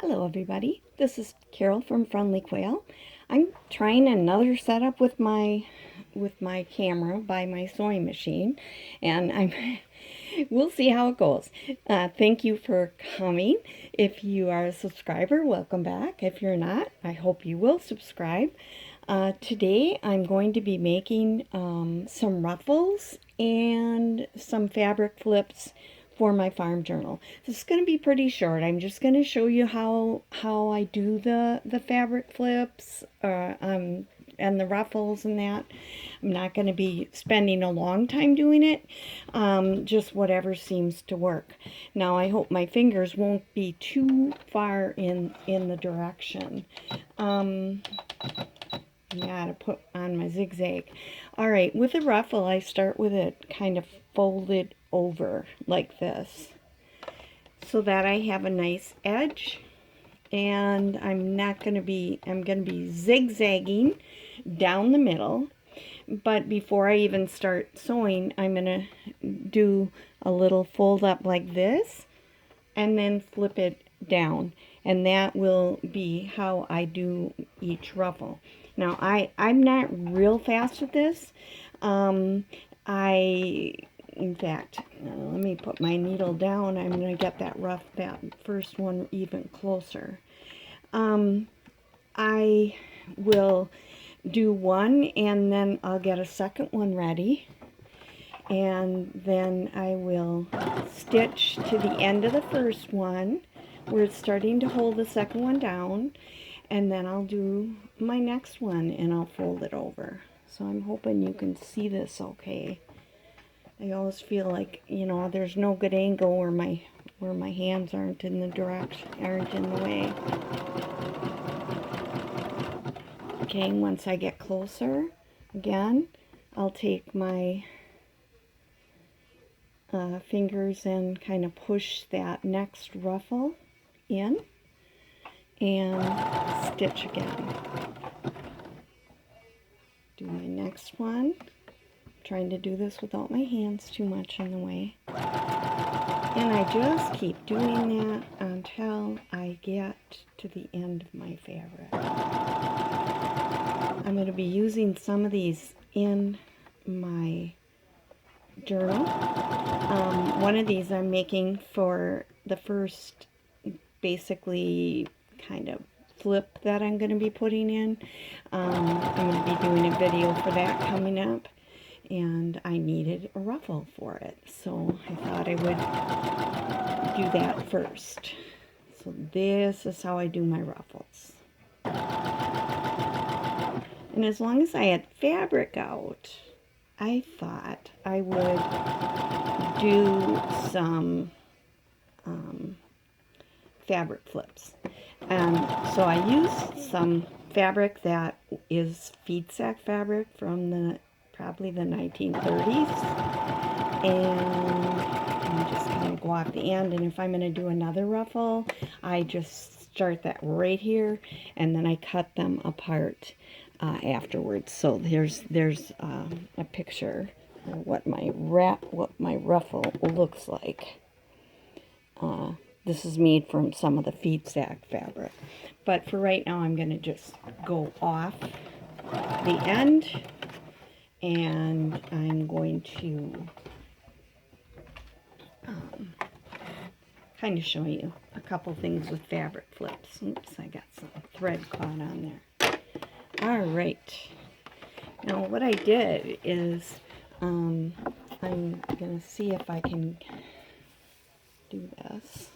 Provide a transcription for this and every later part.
Hello everybody, this is Carol from Friendly Quail. I'm trying another setup with my camera by my sewing machine, and we'll see how it goes. Thank you for coming. If you are a subscriber, welcome back. If you're not, I hope you will subscribe. Today I'm going to be making some ruffles and some fabric flips for my farm journal. This is going to be pretty short. I'm just going to show you how I do the fabric flips and the ruffles and that. I'm not going to be spending a long time doing it, just whatever seems to work. Now I hope my fingers won't be too far in the direction. Yeah, to put on my zigzag. All right, with a ruffle, I start with it kind of folded over like this, so that I have a nice edge. And I'm going to be zigzagging down the middle. But before I even start sewing, I'm going to do a little fold up like this, and then flip it down. And that will be how I do each ruffle. Now, I'm not real fast at this. In fact, let me put my needle down. I'm going to get that first one even closer. I will do one, and then I'll get a second one ready. And then I will stitch to the end of the first one, where it's starting to hold the second one down, and then I'll do my next one and I'll fold it over. So I'm hoping you can see this okay. I always feel like, you know, there's no good angle where my hands aren't in the way. Okay, once I get closer, again, I'll take my fingers and kind of push that next ruffle in and stitch again. Do my next one. I'm trying to do this without my hands too much in the way. And I just keep doing that until I get to the end of my fabric. I'm going to be using some of these in my journal. One of these I'm making for the first basically kind of flip that I'm going to be putting in. I'm going to be doing a video for that coming up, and I needed a ruffle for it, so I thought I would do that first. So this is how I do my ruffles. And as long as I had fabric out, I thought I would do some fabric flips. So I used some fabric that is feed sack fabric from probably the 1930s. And I'm just going to go off the end. And if I'm going to do another ruffle, I just start that right here, and then I cut them apart afterwards. So there's a picture of what my ruffle looks like. This is made from some of the feed sack fabric, but for right now I'm going to just go off the end, and I'm going to kind of show you a couple things with fabric flips. Oops, I got some thread caught on there. All right. Now what I did is I'm going to see if I can do this.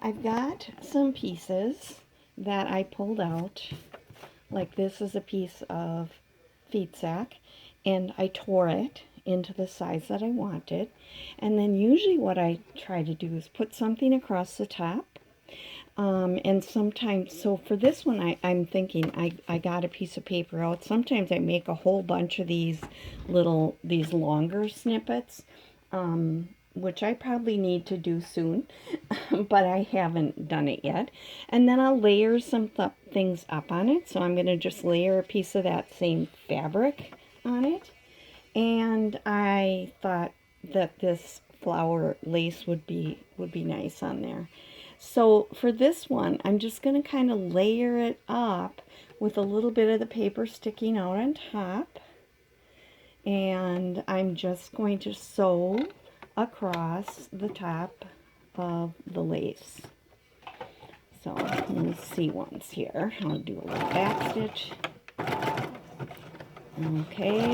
I've got some pieces that I pulled out. Like this is a piece of feed sack, and I tore it into the size that I wanted. And then usually what I try to do is put something across the top. And sometimes, so for this one, I'm thinking I got a piece of paper out. Sometimes I make a whole bunch of these longer snippets, which I probably need to do soon, but I haven't done it yet. And then I'll layer some things up on it. So I'm going to just layer a piece of that same fabric on it. And I thought that this flower lace would be nice on there. So for this one, I'm just going to kind of layer it up with a little bit of the paper sticking out on top. And I'm just going to sew across the top of the lace. So let me see once here. I'll do a little back stitch. Okay.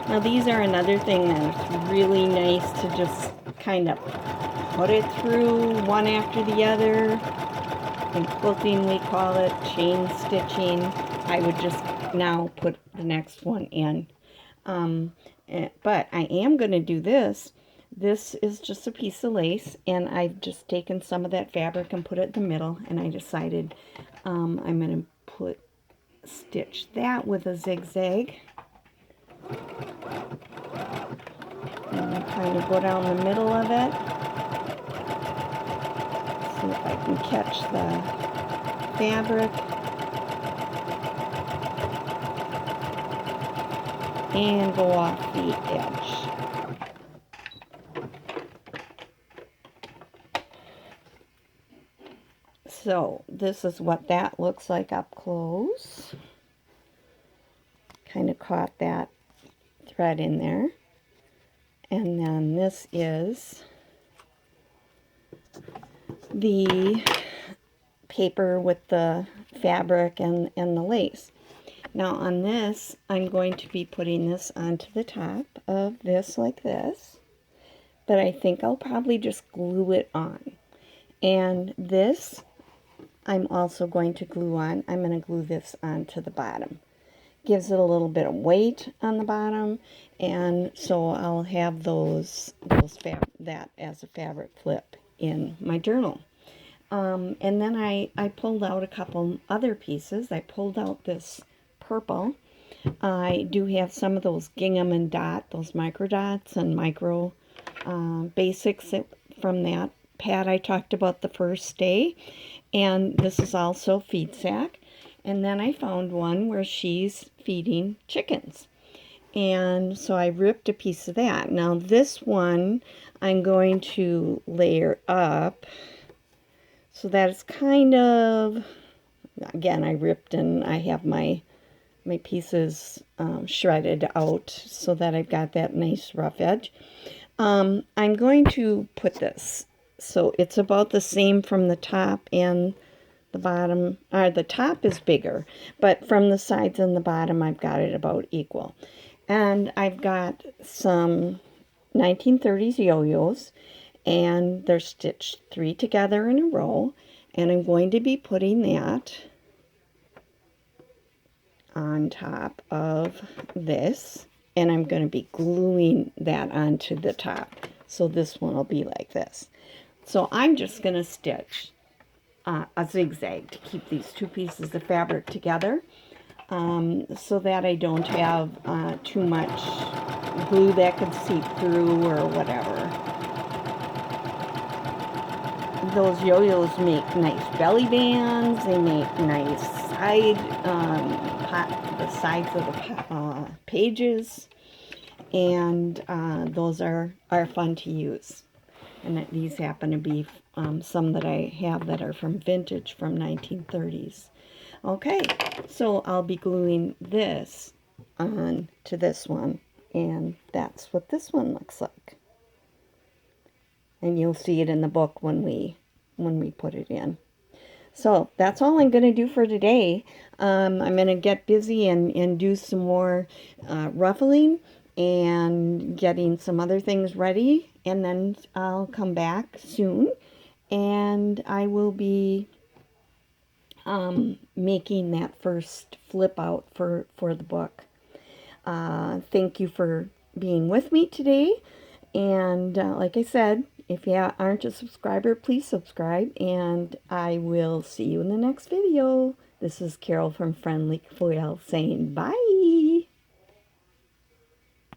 Now these are another thing that's really nice to just kind of put it through one after the other. In quilting we call it chain stitching. I would just now put the next one in. But I am going to do this. This is just a piece of lace, and I've just taken some of that fabric and put it in the middle, and I decided I'm going to stitch that with a zigzag. And kind of go down the middle of it. See if I can catch the fabric. And go off the edge. So this is what that looks like up close. Kind of caught that thread in there. And then this is the paper with the fabric and the lace. Now on this, I'm going to be putting this onto the top of this like this, but I think I'll probably just glue it on. And this, I'm also going to glue on. I'm going to glue this onto the bottom. Gives it a little bit of weight on the bottom, and so I'll have that as a fabric flip in my journal. And then I pulled out a couple other pieces. I pulled out this purple. I do have some of those gingham and dot, those micro dots and micro basics from that pad I talked about the first day. And this is also feed sack. And then I found one where she's feeding chickens. And so I ripped a piece of that. Now this one I'm going to layer up so that it's kind of, again, I ripped and I have my pieces shredded out so that I've got that nice rough edge. I'm going to put this so it's about the same from the top and the bottom. The top is bigger, but from the sides and the bottom I've got it about equal. And I've got some 1930s yo-yos, and they're stitched 3 together in a row, and I'm going to be putting that on top of this, and I'm going to be gluing that onto the top. So this one will be like this. So I'm just going to stitch a zigzag to keep these two pieces of fabric together, so that I don't have too much glue that could seep through or whatever. Those yo-yos make nice belly bands. They make nice the sides of the pages, and those are fun to use. And these happen to be some that I have that are from vintage from 1930s. Okay, so I'll be gluing this on to this one, and that's what this one looks like. And you'll see it in the book when we put it in. So that's all I'm going to do for today. I'm going to get busy and do some more ruffling and getting some other things ready, and then I'll come back soon and I will be making that first flip out for the book. Thank you for being with me today, and like I said, if you aren't a subscriber, please subscribe, and I will see you in the next video. This is Carol from Friendly Foil saying bye.